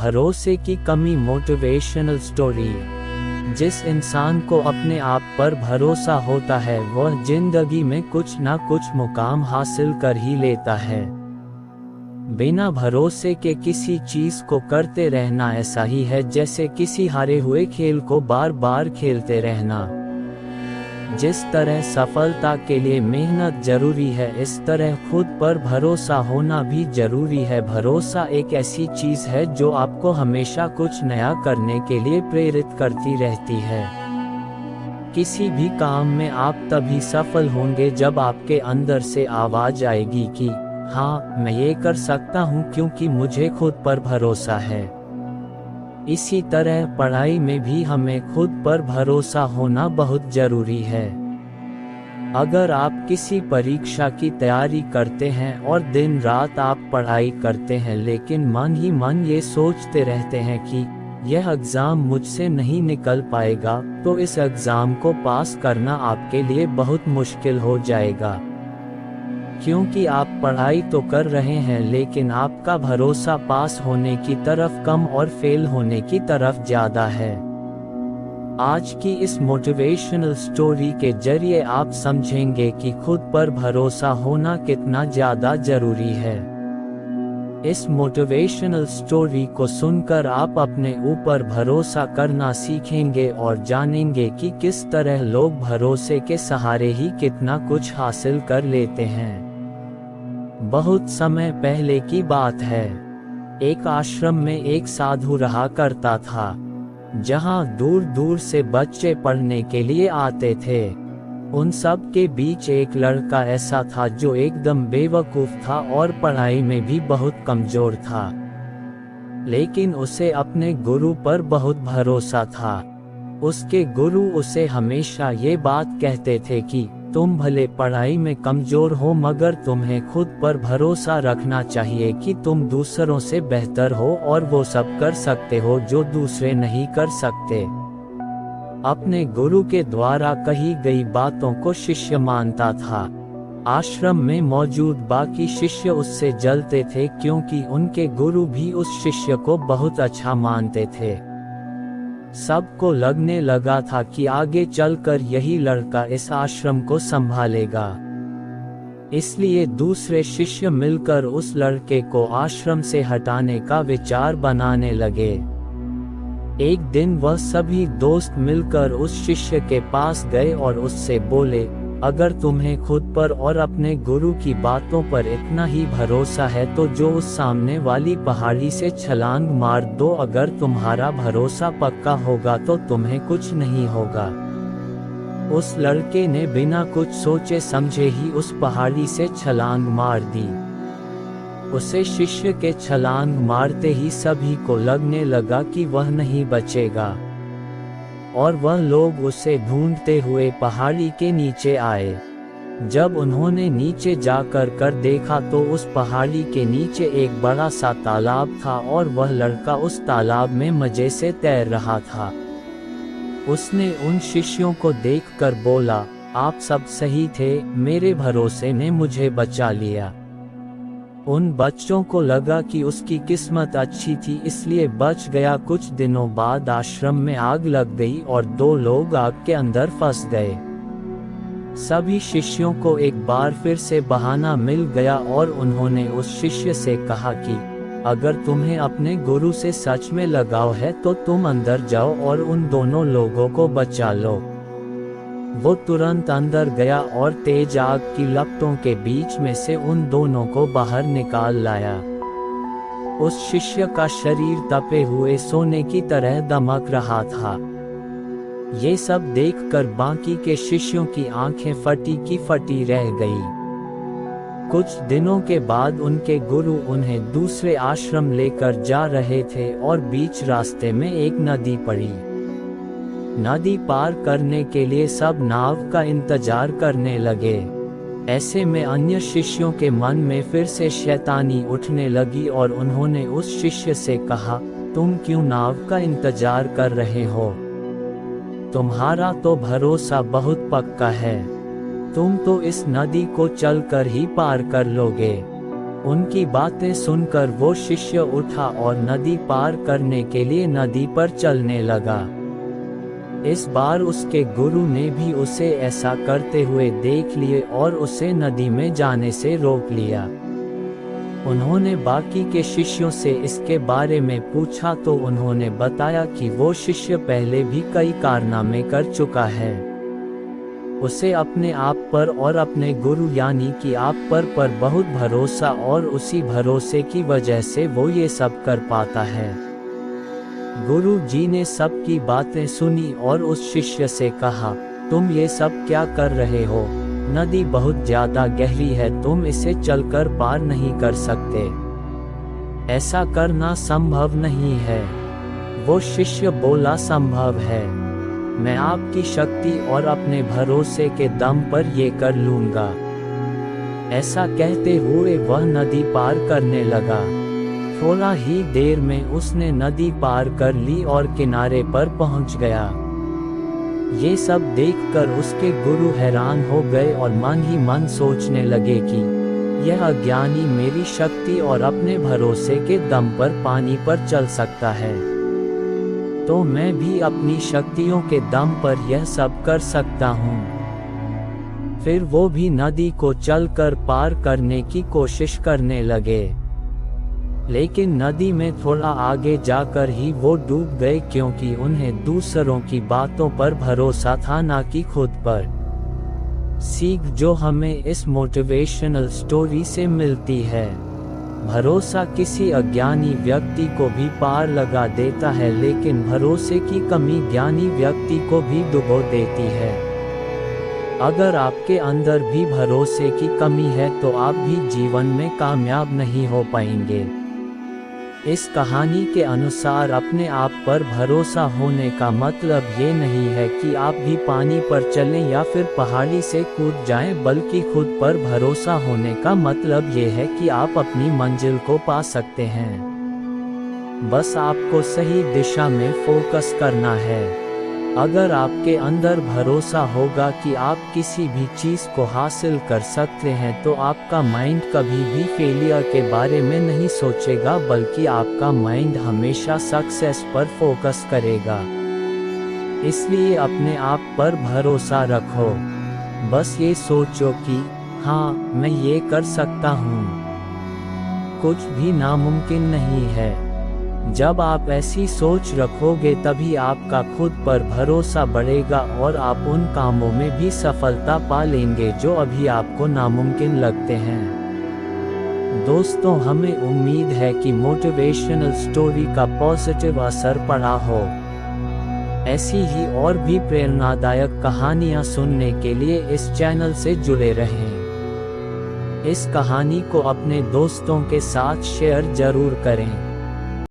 भरोसे की कमी। Motivational story. जिस इंसान को अपने आप पर भरोसा होता है वह जिंदगी में कुछ ना कुछ मुकाम हासिल कर ही लेता है। बिना भरोसे के किसी चीज को करते रहना ऐसा ही है जैसे किसी हारे हुए खेल को बार बार खेलते रहना। जिस तरह सफलता के लिए मेहनत जरूरी है, इस तरह खुद पर भरोसा होना भी जरूरी है। भरोसा एक ऐसी चीज है जो आपको हमेशा कुछ नया करने के लिए प्रेरित करती रहती है। किसी भी काम में आप तभी सफल होंगे जब आपके अंदर से आवाज आएगी कि हाँ, मैं ये कर सकता हूँ क्योंकि मुझे खुद पर भरोसा है। इसी तरह पढ़ाई में भी हमें खुद पर भरोसा होना बहुत जरूरी है। अगर आप किसी परीक्षा की तैयारी करते हैं और दिन रात आप पढ़ाई करते हैं लेकिन मन ही मन ये सोचते रहते हैं कि यह एग्ज़ाम मुझसे नहीं निकल पाएगा, तो इस एग्ज़ाम को पास करना आपके लिए बहुत मुश्किल हो जाएगा। क्योंकि आप पढ़ाई तो कर रहे हैं लेकिन आपका भरोसा पास होने की तरफ कम और फेल होने की तरफ ज़्यादा है। आज की इस मोटिवेशनल स्टोरी के जरिए आप समझेंगे कि खुद पर भरोसा होना कितना ज़्यादा ज़रूरी है। इस मोटिवेशनल स्टोरी को सुनकर आप अपने ऊपर भरोसा करना सीखेंगे और जानेंगे कि किस तरह लोग भरोसे के सहारे ही कितना कुछ हासिल कर लेते हैं। बहुत समय पहले की बात है। एक आश्रम में एक साधु रहा करता था, जहां दूर दूर से बच्चे पढ़ने के लिए आते थे। उन सब के बीच एक लड़का ऐसा था जो एकदम बेवकूफ था और पढ़ाई में भी बहुत कमजोर था, लेकिन उसे अपने गुरु पर बहुत भरोसा था। उसके गुरु उसे हमेशा ये बात कहते थे कि तुम भले पढ़ाई में कमजोर हो मगर तुम्हें खुद पर भरोसा रखना चाहिए कि तुम दूसरों से बेहतर हो और वो सब कर सकते हो जो दूसरे नहीं कर सकते। अपने गुरु के द्वारा कही गई बातों को शिष्य मानता था। आश्रम में मौजूद बाकी शिष्य उससे जलते थे क्योंकि उनके गुरु भी उस शिष्य को बहुत अच्छा मानते थे। सबको लगने लगा था कि आगे चलकर यही लड़का इस आश्रम को संभालेगा। इसलिए दूसरे शिष्य मिलकर उस लड़के को आश्रम से हटाने का विचार बनाने लगे। एक दिन वह सभी दोस्त मिलकर उस शिष्य के पास गए और उससे बोले, अगर तुम्हें खुद पर और अपने गुरु की बातों पर इतना ही भरोसा है तो जो उस सामने वाली पहाड़ी से छलांग मार दो। अगर तुम्हारा भरोसा पक्का होगा तो तुम्हें कुछ नहीं होगा। उस लड़के ने बिना कुछ सोचे समझे ही उस पहाड़ी से छलांग मार दी। उसे शिष्य के छलांग मारते ही सभी को लगने लगा कि वह नहीं बचेगा और वह लोग उसे ढूंढते हुए पहाड़ी के नीचे आए। जब उन्होंने नीचे जाकर देखा तो उस पहाड़ी के नीचे एक बड़ा सा तालाब था और वह लड़का उस तालाब में मजे से तैर रहा था। उसने उन शिष्यों को देखकर बोला, आप सब सही थे, मेरे भरोसे ने मुझे बचा लिया। उन बच्चों को लगा कि उसकी किस्मत अच्छी थी इसलिए बच गया। कुछ दिनों बाद आश्रम में आग लग गई और 2 लोग आग के अंदर फंस गए। सभी शिष्यों को एक बार फिर से बहाना मिल गया और उन्होंने उस शिष्य से कहा कि अगर तुम्हें अपने गुरु से सच में लगाव है तो तुम अंदर जाओ और उन दोनों लोगों को बचा लो। वो तुरंत अंदर गया और तेज आग की लपटों के बीच में से उन दोनों को बाहर निकाल लाया। उस शिष्य का शरीर तपे हुए सोने की तरह दमक रहा था। ये सब देखकर बाकी के शिष्यों की आंखें फटी की फटी रह गई। कुछ दिनों के बाद उनके गुरु उन्हें दूसरे आश्रम लेकर जा रहे थे और बीच रास्ते में एक नदी पड़ी। नदी पार करने के लिए सब नाव का इंतजार करने लगे। ऐसे में अन्य शिष्यों के मन में फिर से शैतानी उठने लगी और उन्होंने उस शिष्य से कहा, तुम क्यों नाव का इंतजार कर रहे हो? तुम्हारा तो भरोसा बहुत पक्का है, तुम तो इस नदी को चलकर ही पार कर लोगे। उनकी बातें सुनकर वो शिष्य उठा और नदी पार करने के लिए नदी पर चलने लगा। इस बार उसके गुरु ने भी उसे ऐसा करते हुए देख लिए और उसे नदी में जाने से रोक लिया। उन्होंने बाकी के शिष्यों से इसके बारे में पूछा तो उन्होंने बताया कि वो शिष्य पहले भी कई कारनामे कर चुका है। उसे अपने आप पर और अपने गुरु यानी कि आप पर बहुत भरोसा और उसी भरोसे की वजह से वो ये सब कर पाता है। गुरु जी ने सबकी बातें सुनी और उस शिष्य से कहा, तुम ये सब क्या कर रहे हो? नदी बहुत ज्यादा गहरी है, तुम इसे चलकर पार नहीं कर सकते। ऐसा करना संभव नहीं है। वो शिष्य बोला, संभव है। मैं आपकी शक्ति और अपने भरोसे के दम पर ये कर लूंगा। ऐसा कहते हुए वह नदी पार करने लगा। थोड़ा ही देर में उसने नदी पार कर ली और किनारे पर पहुंच गया। ये सब देखकर उसके गुरु हैरान हो गए और मन ही मन सोचने लगे कि यह अज्ञानी मेरी शक्ति और अपने भरोसे के दम पर पानी पर चल सकता है, तो मैं भी अपनी शक्तियों के दम पर यह सब कर सकता हूँ। फिर वो भी नदी को चलकर पार करने की कोशिश करने लगे, लेकिन नदी में थोड़ा आगे जाकर ही वो डूब गए, क्योंकि उन्हें दूसरों की बातों पर भरोसा था, ना कि खुद पर। सीख जो हमें इस मोटिवेशनल स्टोरी से मिलती है, भरोसा किसी अज्ञानी व्यक्ति को भी पार लगा देता है, लेकिन भरोसे की कमी ज्ञानी व्यक्ति को भी डुबो देती है। अगर आपके अंदर भी भरोसे की कमी है तो आप भी जीवन में कामयाब नहीं हो पाएंगे। इस कहानी के अनुसार अपने आप पर भरोसा होने का मतलब ये नहीं है कि आप भी पानी पर चलें या फिर पहाड़ी से कूद जाएं, बल्कि खुद पर भरोसा होने का मतलब ये है कि आप अपनी मंजिल को पा सकते हैं। बस आपको सही दिशा में फोकस करना है। अगर आपके अंदर भरोसा होगा कि आप किसी भी चीज़ को हासिल कर सकते हैं, तो आपका माइंड कभी भी फेलियर के बारे में नहीं सोचेगा, बल्कि आपका माइंड हमेशा सक्सेस पर फोकस करेगा। इसलिए अपने आप पर भरोसा रखो। बस ये सोचो कि हाँ, मैं ये कर सकता हूँ। कुछ भी नामुमकिन नहीं है। जब आप ऐसी सोच रखोगे तभी आपका खुद पर भरोसा बढ़ेगा और आप उन कामों में भी सफलता पा लेंगे जो अभी आपको नामुमकिन लगते हैं। दोस्तों, हमें उम्मीद है कि मोटिवेशनल स्टोरी का पॉजिटिव असर पड़ा हो। ऐसी ही और भी प्रेरणादायक कहानियाँ सुनने के लिए इस चैनल से जुड़े रहें। इस कहानी को अपने दोस्तों के साथ शेयर जरूर करें।